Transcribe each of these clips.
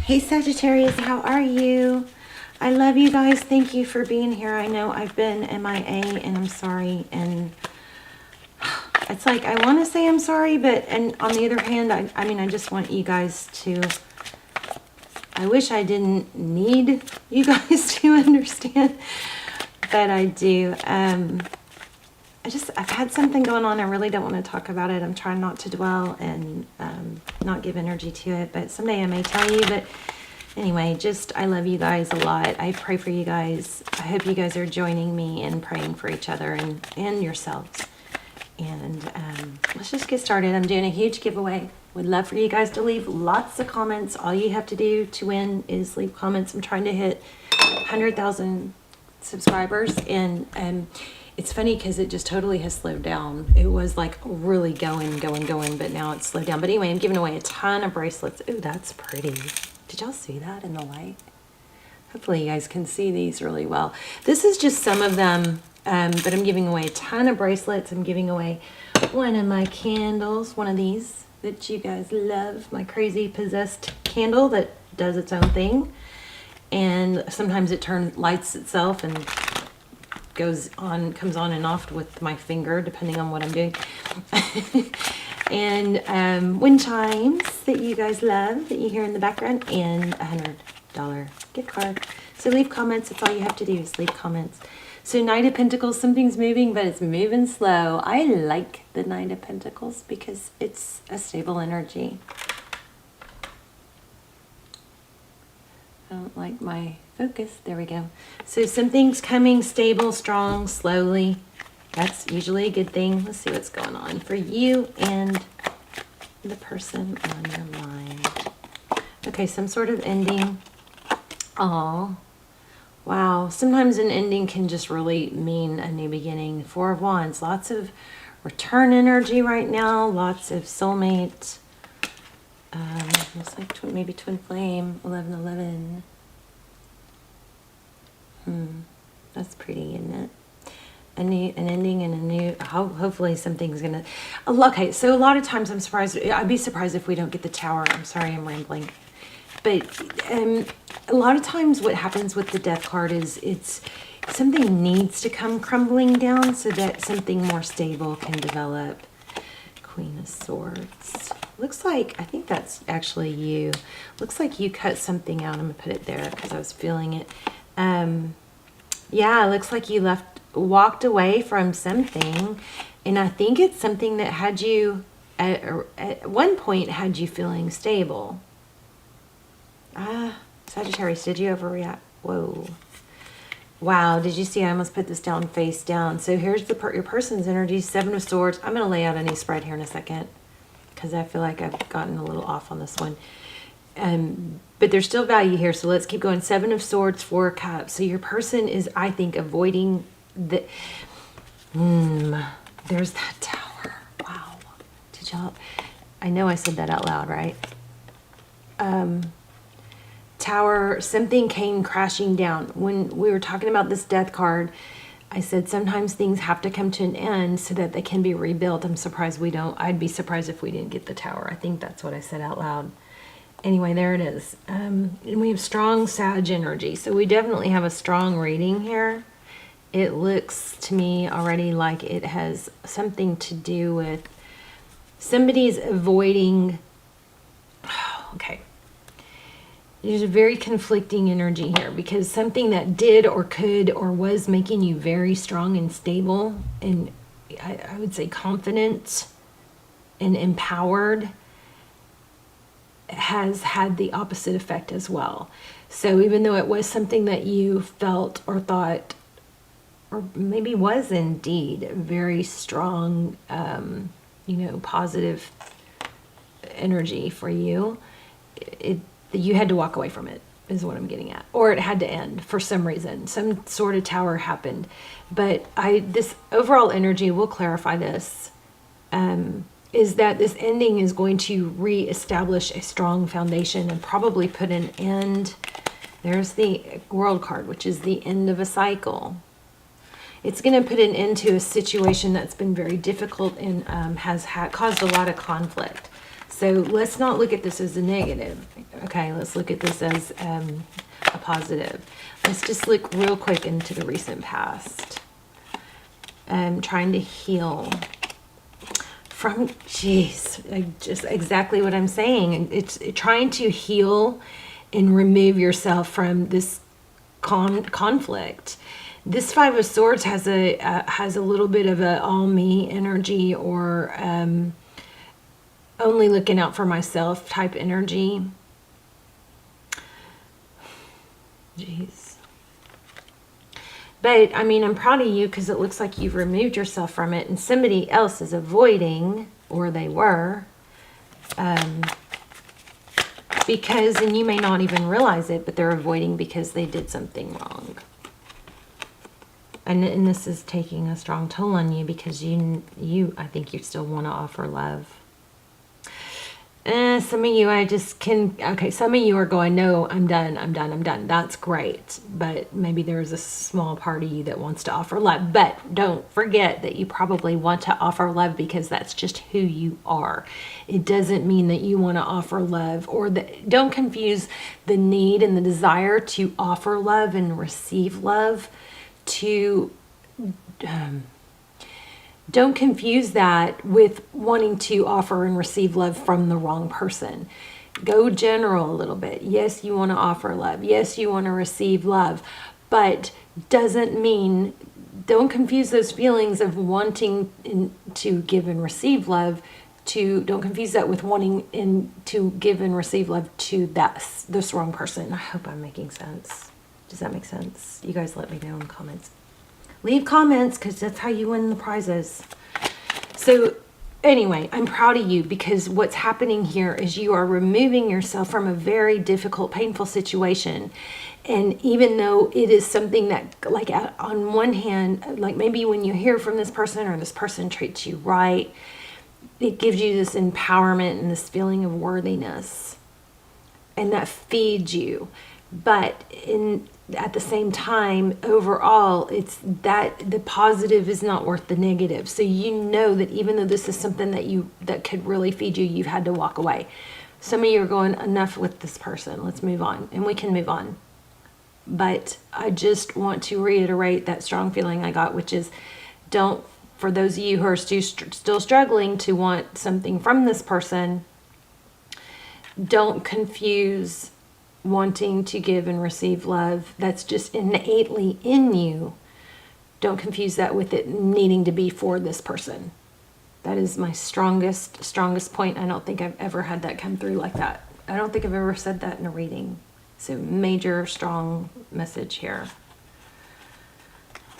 Hey Sagittarius, how are you? I love you guys. Thank you for being here. I know I've been MIA and I'm sorry. And it's like, I want to say I'm sorry, but and on the other hand, I mean, I just want you guys to, I wish I didn't need you guys to understand, but I do. I've had something going on. I really don't want to talk about it. I'm trying not to dwell and not give energy to it, but someday I may tell you. But anyway, I love you guys a lot. I pray for you guys. I hope you guys are joining me in praying for each other and yourselves. And let's just get started. I'm doing a huge giveaway. Would love for you guys to leave lots of comments. All you have to do to win is leave comments. I'm trying to hit 100,000 subscribers, and it's funny because it just totally has slowed down. It was like really going, but now it's slowed down. But anyway, I'm giving away a ton of bracelets. Ooh, that's pretty. Did y'all see that in the light? Hopefully you guys can see these really well. This is just some of them, but I'm giving away a ton of bracelets. I'm giving away one of my candles, one of these that you guys love, my crazy possessed candle that does its own thing. And sometimes it lights itself and comes on and off with my finger, depending on what I'm doing. And wind chimes that you guys love, that you hear in the background, and $100 gift card. So leave comments. That's all you have to do is leave comments. So Knight of Pentacles, something's moving, but it's moving slow. I like the Knight of Pentacles because it's a stable energy. I don't like my focus. There we go. So something's coming stable, strong, slowly. That's usually a good thing. Let's see what's going on for you and the person on your mind. Okay, some sort of ending. Oh, wow. Sometimes an ending can just really mean a new beginning. Four of Wands. Lots of return energy right now. Lots of soulmate. Looks like maybe twin flame, 1111. That's pretty, isn't it? An ending and a new, hopefully something's gonna, okay, so a lot of times I'm surprised, I'd be surprised if we don't get the Tower. I'm sorry, I'm rambling. But a lot of times what happens with the Death card is something needs to come crumbling down so that something more stable can develop. Queen of Swords. Looks like, I think that's actually you. Looks like you cut something out. I'm going to put it there because I was feeling it. Yeah, it looks like you walked away from something. And I think it's something that had you, at one point, had you feeling stable. Sagittarius, did you overreact? Whoa. Wow, did you see? I almost put this down face down. So here's your person's energy, Seven of Swords. I'm going to lay out a new spread here in a second because I feel like I've gotten a little off on this one. But there's still value here, so let's keep going. Seven of Swords, Four of Cups. So your person is, I think, avoiding the... there's that Tower. Wow. Did y'all... I know I said that out loud, right? Tower, something came crashing down. When we were talking about this Death card, I said sometimes things have to come to an end so that they can be rebuilt. I'm surprised we don't. I'd be surprised if we didn't get the Tower. I think that's what I said out loud. Anyway, there it is. And we have strong Sag energy. So we definitely have a strong reading here. It looks to me already like it has something to do with somebody's avoiding... Okay. There's a very conflicting energy here because something that did or could or was making you very strong and stable and I would say confident and empowered has had the opposite effect as well. So even though it was something that you felt or thought or maybe was indeed very strong, positive energy for you, you had to walk away from it, is what I'm getting at. Or it had to end for some reason. Some sort of Tower happened. But this overall energy, we'll clarify this, is that this ending is going to reestablish a strong foundation and probably put an end. There's the World card, which is the end of a cycle. It's going to put an end to a situation that's been very difficult and has caused a lot of conflict. So let's not look at this as a negative. Okay, let's look at this as a positive. Let's just look real quick into the recent past. Trying to heal from, just exactly what I'm saying. It's trying to heal and remove yourself from this conflict. This Five of Swords has a little bit of a all me energy, or only looking out for myself type energy. Jeez. But I mean, I'm proud of you because it looks like you've removed yourself from it, and somebody else is avoiding, or they were, because, and you may not even realize it, but they're avoiding because they did something wrong. And this is taking a strong toll on you because I think you still want to offer love. Some of you, some of you are going, no, I'm done. That's great. But maybe there's a small part of you that wants to offer love. But don't forget that you probably want to offer love because that's just who you are. It doesn't mean that you want to offer love, or that, don't confuse the need and the desire to offer love and receive love to... don't confuse that with wanting to offer and receive love from the wrong person. Go general a little bit. Yes, you want to offer love. Yes, you want to receive love. But doesn't mean, don't confuse those feelings of wanting to give and receive love don't confuse that with wanting to give and receive love to this wrong person. I hope I'm making sense. Does that make sense? You guys let me know in the comments. Leave comments, because that's how you win the prizes. So anyway, I'm proud of you because what's happening here is you are removing yourself from a very difficult, painful situation. And even though it is something that, like, on one hand, like maybe when you hear from this person or this person treats you right, it gives you this empowerment and this feeling of worthiness. And that feeds you. But at the same time, overall, it's that the positive is not worth the negative. So you know that even though this is something that could really feed you, you've had to walk away. Some of you are going, enough with this person. Let's move on. And we can move on. But I just want to reiterate that strong feeling I got, which is, for those of you who are still struggling to want something from this person, don't confuse wanting to give and receive love. That's just innately in you. Don't confuse that with it needing to be for this person. That is my strongest point. I don't think I've ever had that come through like that. I don't think I've ever said that in a reading. So major, strong message here.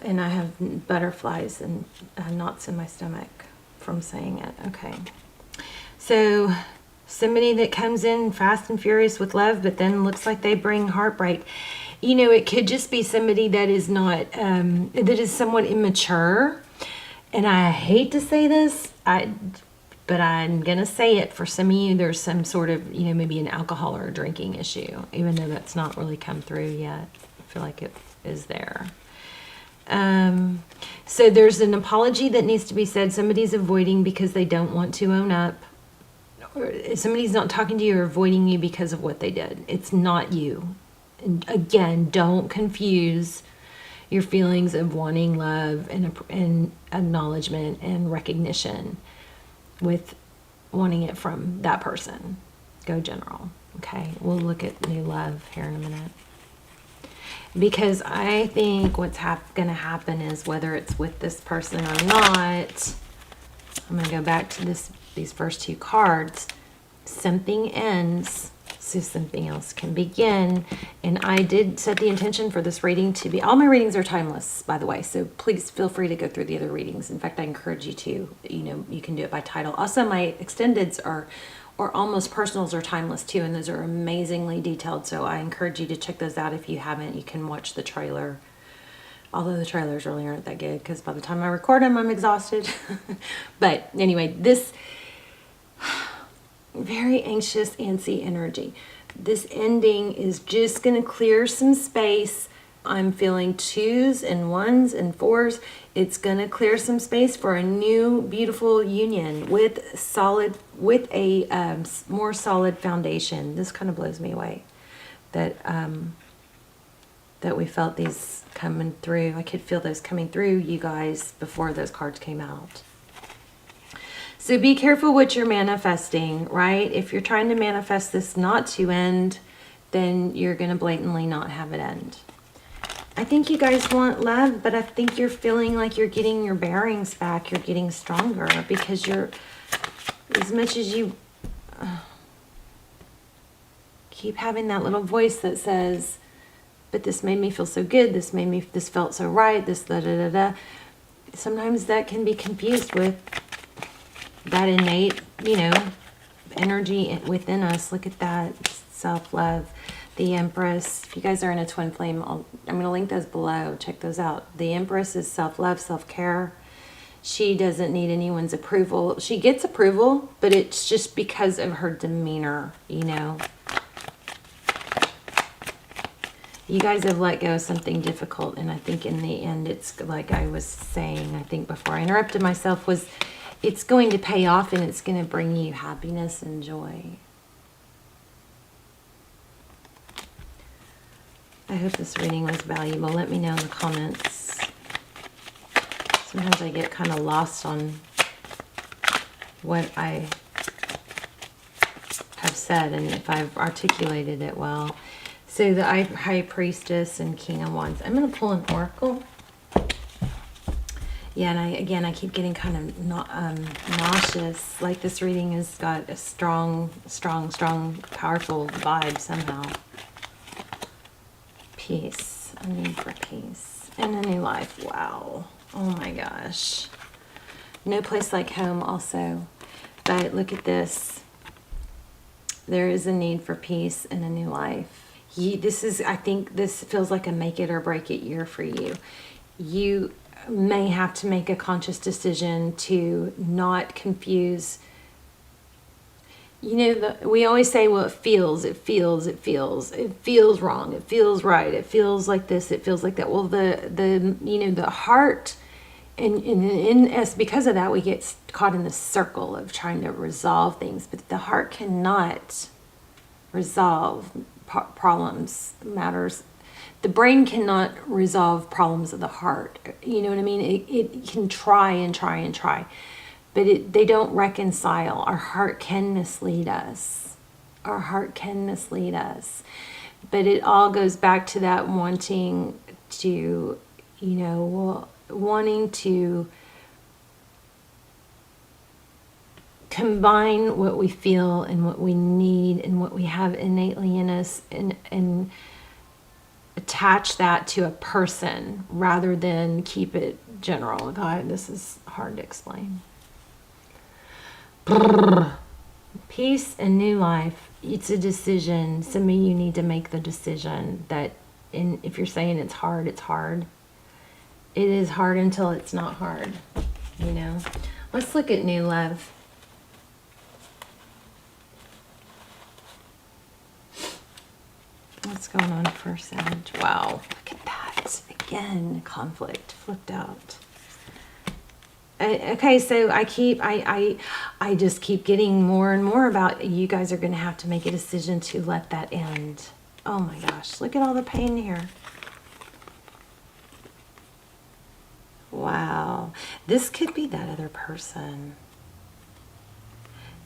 And I have butterflies and knots in my stomach from saying it. Okay. So somebody that comes in fast and furious with love, but then looks like they bring heartbreak. You know, it could just be somebody that is not, that is somewhat immature. And I hate to say this, but I'm going to say it. For some of you, there's some sort of, maybe an alcohol or a drinking issue, even though that's not really come through yet. I feel like it is there. So there's an apology that needs to be said. Somebody's avoiding because they don't want to own up. Somebody's not talking to you or avoiding you because of what they did. It's not you. And again, don't confuse your feelings of wanting love and acknowledgement and recognition with wanting it from that person. Go general. Okay, we'll look at new love here in a minute. Because I think what's going to happen is, whether it's with this person or not, I'm going to go back to these first two cards. Something ends, so something else can begin. And I did set the intention for this reading to be, all my readings are timeless, by the way, so please feel free to go through the other readings. In fact, I encourage you to, you can do it by title. Also, my extendeds or almost personals are timeless too, and those are amazingly detailed, so I encourage you to check those out. If you haven't, you can watch the trailer, although the trailers really aren't that good because by the time I record them, I'm exhausted. But anyway, this very anxious, antsy energy. This ending is just going to clear some space I'm feeling 2s and 1s and 4s. It's going to clear some space for a new, beautiful union with a more solid foundation. This kind of blows me away that we felt these coming through. I could feel those coming through, you guys, before those cards came out. So be careful what you're manifesting, right? If you're trying to manifest this not to end, then you're going to blatantly not have it end. I think you guys want love, but I think you're feeling like you're getting your bearings back. You're getting stronger because you're, as much as you keep having that little voice that says, but this made me feel so good. This felt so right. This da da da da. Sometimes that can be confused with that innate, energy within us. Look at that. Self-love. The Empress. If you guys are in a twin flame, I'm going to link those below. Check those out. The Empress is self-love, self-care. She doesn't need anyone's approval. She gets approval, but it's just because of her demeanor, You guys have let go of something difficult, and I think in the end, it's like I was saying, I think before I interrupted myself, was it's going to pay off and it's going to bring you happiness and joy. I hope this reading was valuable. Let me know in the comments. Sometimes I get kind of lost on what I have said and if I've articulated it well. So the High Priestess and King of Wands. I'm going to pull an oracle. Yeah, and I keep getting kind of nauseous. Like this reading has got a strong, powerful vibe somehow. Peace. A need for peace. And a new life. Wow. Oh my gosh. No place like home also. But look at this. There is a need for peace and a new life. I think this feels like a make it or break it year for you. You may have to make a conscious decision to not confuse. We always say, well, it feels wrong, it feels right, it feels like this, it feels like that. Well, the heart, and us, because of that, we get caught in the circle of trying to resolve things, but the heart cannot resolve problems, matters. The brain cannot resolve problems of the heart. You know what I mean? It can try and try and try, but they don't reconcile. Our heart can mislead us. Our heart can mislead us. But it all goes back to that wanting to, wanting to combine what we feel and what we need and what we have innately in us and attach that to a person rather than keep it general. God, this is hard to explain. Peace and new life. It's a decision. Some of you need to make the decision that, if you're saying it's hard, it's hard. It is hard until it's not hard, Let's look at new love. What's going on for Sag? Wow, look at that. Again, conflict flipped out. Okay, so I just keep getting more and more about you guys are going to have to make a decision to let that end. Oh my gosh, look at all the pain here. Wow, this could be that other person.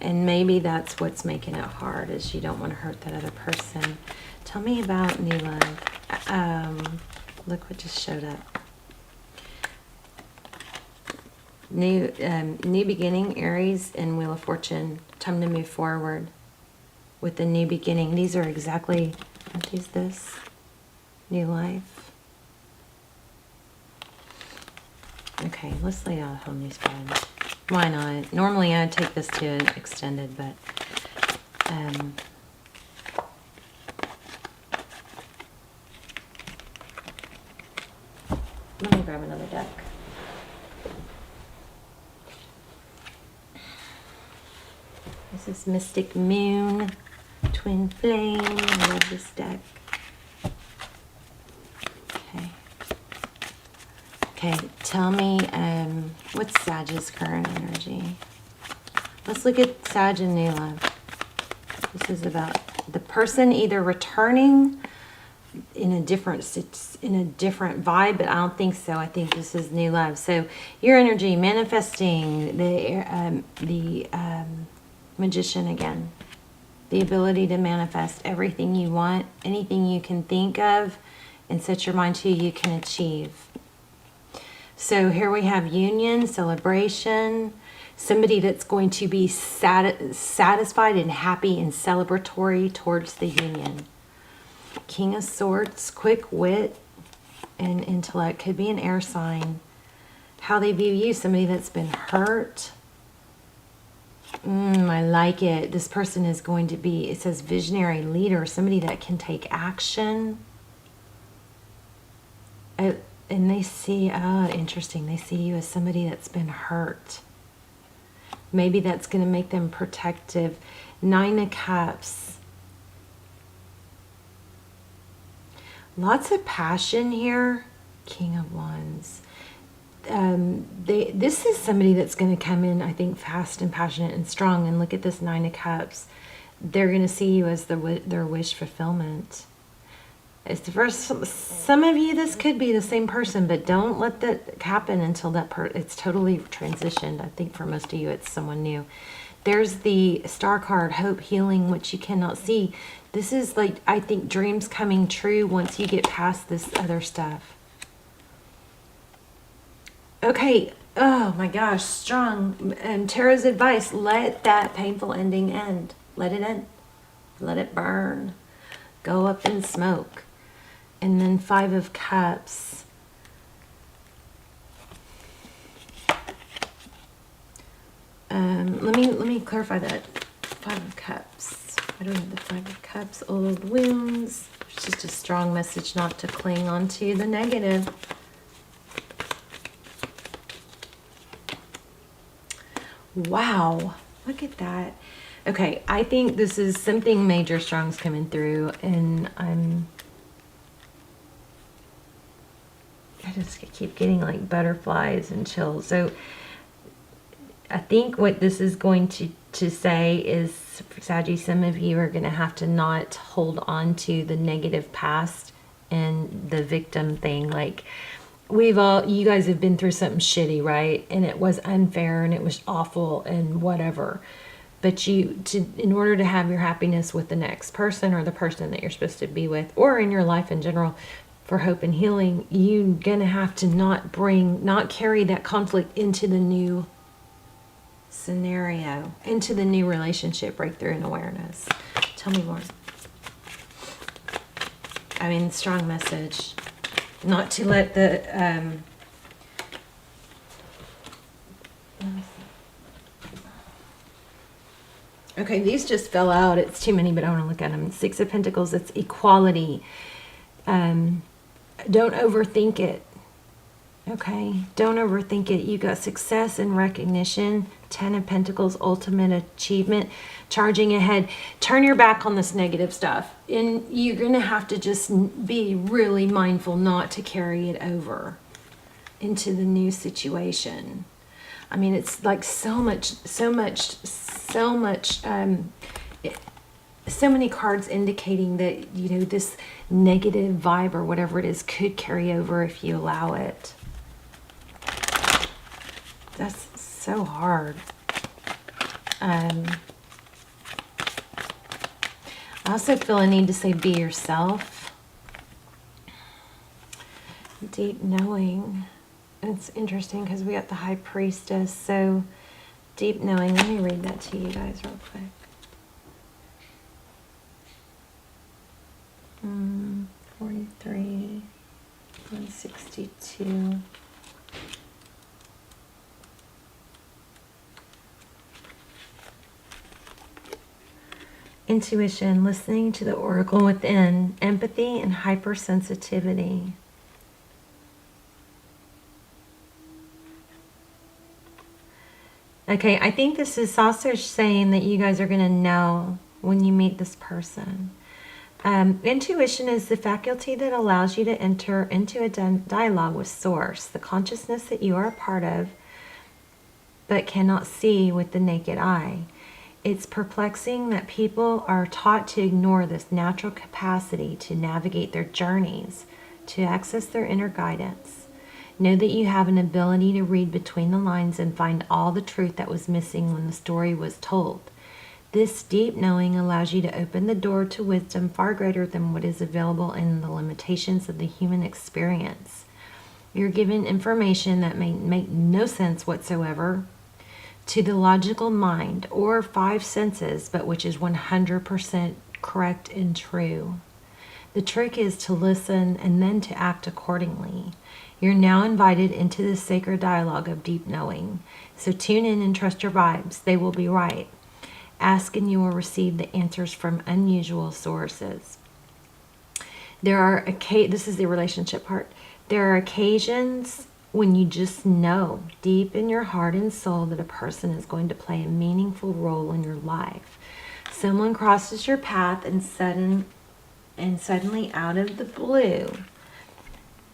And maybe that's what's making it hard, is you don't want to hurt that other person. Tell me about new love. Look what just showed up. New beginning, Aries and Wheel of Fortune. Time to move forward with the new beginning. These are exactly, what is this? New life. Okay, let's lay out a whole new spread. Why not? Normally I'd take this to an extended, but let me grab another deck. This is Mystic Moon, Twin Flame. I love this deck. Okay. Okay, tell me, what's Sag's current energy? Let's look at Sag and new love. This is about the person either returning in a different vibe, but I don't think so. I think this is new love. So your energy manifesting the Magician again. The ability to manifest everything you want, anything you can think of and set your mind to, you can achieve. So here we have union, celebration, somebody that's going to be satisfied and happy and celebratory towards the union. King of Swords, quick wit and intellect. Could be an air sign. How they view you, somebody that's been hurt. I like it. This person is going to be, it says visionary leader, somebody that can take action. And they see, interesting, they see you as somebody that's been hurt. Maybe that's going to make them protective. 9 of Cups. Lots of passion here. King of Wands. This is somebody that's going to come in, I think, fast and passionate and strong. And look at this 9 of Cups. They're going to see you as their wish fulfillment. It's the first. Some of you, this could be the same person, but don't let that happen until it's totally transitioned. I think for most of you, it's someone new. There's the Star card, hope, healing, which you cannot see. This is like, I think, dreams coming true once you get past this other stuff. Okay. Oh my gosh, strong. And Tara's advice: let that painful ending end. Let it end. Let it burn. Go up in smoke. And then 5 of Cups. Let me clarify that. 5 of Cups. I don't have the 5 of Cups. Old wounds. It's just a strong message not to cling on to the negative. Wow. Look at that. Okay, I think this is something major strong's coming through, and I just keep getting like butterflies and chills. So I think what this is going to say is, Saggy, some of you are going to have to not hold on to the negative past and the victim thing. Like, you guys have been through something shitty, right? And it was unfair and it was awful and whatever. But in order to have your happiness with the next person or the person that you're supposed to be with, or in your life in general, for hope and healing, you're gonna have to not carry that conflict into the new scenario, into the new relationship, breakthrough and awareness. Tell me more. I mean, strong message. Not to let the let me see. Okay, these just fell out. It's too many, but I want to look at them. 6 of Pentacles, it's equality. Don't overthink it. Okay, don't overthink it. You got success and recognition. 10 of Pentacles, ultimate achievement. Charging ahead. Turn your back on this negative stuff. And you're going to have to just be really mindful not to carry it over into the new situation. I mean, it's like so many cards indicating that, you know, this negative vibe or whatever it is could carry over if you allow it. That's so hard. I also feel a need to say be yourself. Deep knowing. It's interesting because we got the High Priestess. So deep knowing. Let me read that to you guys real quick. 43, 162. Intuition, listening to the oracle within, empathy and hypersensitivity. Okay, I think this is also saying that you guys are going to know when you meet this person. Intuition is the faculty that allows you to enter into a dialogue with Source, the consciousness that you are a part of, but cannot see with the naked eye. It's perplexing that people are taught to ignore this natural capacity to navigate their journeys, to access their inner guidance. Know that you have an ability to read between the lines and find all the truth that was missing when the story was told. This deep knowing allows you to open the door to wisdom far greater than what is available in the limitations of the human experience. You're given information that may make no sense whatsoever to the logical mind or five senses, but which is 100% correct and true. The trick is to listen and then to act accordingly. You're now invited into the sacred dialogue of deep knowing. So tune in and trust your vibes. They will be right. Ask and you will receive the answers from unusual sources. This is the relationship part. There are occasions when you just know deep in your heart and soul that a person is going to play a meaningful role in your life. Someone crosses your path and suddenly out of the blue,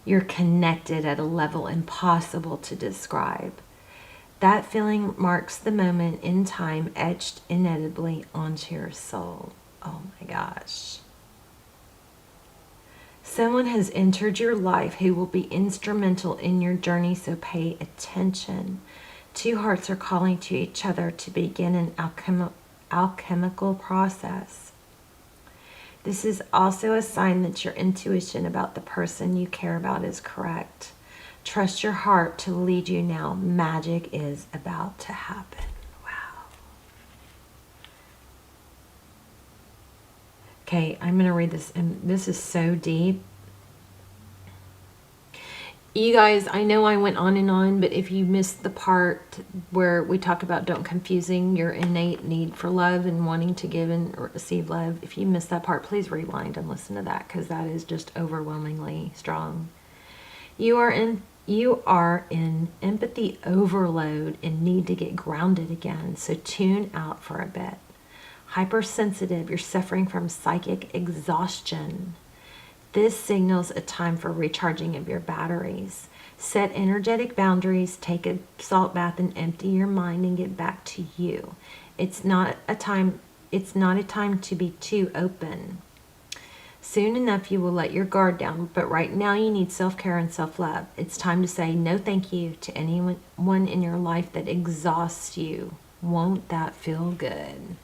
you're connected at a level impossible to describe. That feeling marks the moment in time etched inevitably onto your soul. Oh my gosh. Someone has entered your life who will be instrumental in your journey, so pay attention. Two hearts are calling to each other to begin an alchemical process. This is also a sign that your intuition about the person you care about is correct. Trust your heart to lead you now. Magic is about to happen. Wow. Okay, I'm going to read this, and this is so deep. You guys, I know I went on and on, but if you missed the part where we talk about don't confusing your innate need for love and wanting to give and receive love, if you missed that part, please rewind and listen to that, because that is just overwhelmingly strong. You are in empathy overload and need to get grounded again, so tune out for a bit. Hypersensitive, you're suffering from psychic exhaustion. This signals a time for recharging of your batteries. Set energetic boundaries, take a salt bath and empty your mind and get back to you. It's not a time to be too open. Soon enough you will let your guard down, but right now you need self-care and self-love. It's time to say no thank you to anyone in your life that exhausts you. Won't that feel good?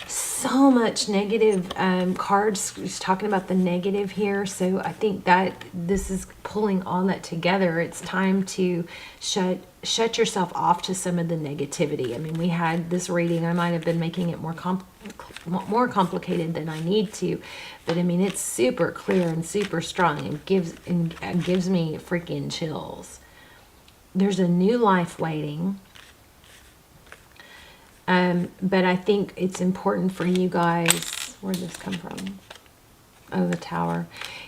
So much negative cards. He's talking about the negative here, so I think that this is pulling all that together. It's time to shut yourself off to some of the negativity. I mean, we had this reading. I might have been making it more complicated than I need to, but I mean, it's super clear and super strong and gives me freaking chills. There's a new life waiting. But I think it's important for you guys. Where did this come from? Oh, the Tower.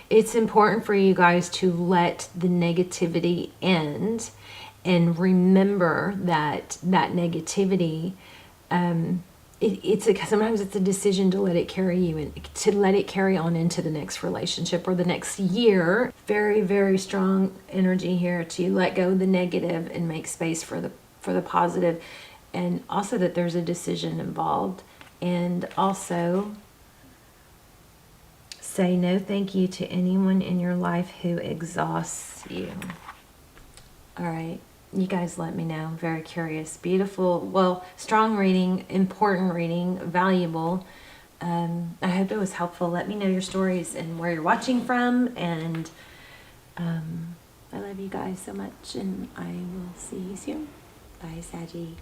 It's important for you guys to let the negativity end and remember that negativity, sometimes it's a decision to let it carry you and to let it carry on into the next relationship or the next year. Very, very strong energy here to let go of the negative and make space for the positive. And also that there's a decision involved. And also say no thank you to anyone in your life who exhausts you. All right. You guys let me know. I'm very curious. Beautiful. Well, strong reading, important reading, valuable. I hope it was helpful. Let me know your stories and where you're watching from. And I love you guys so much. And I will see you soon. Bye, Saggy.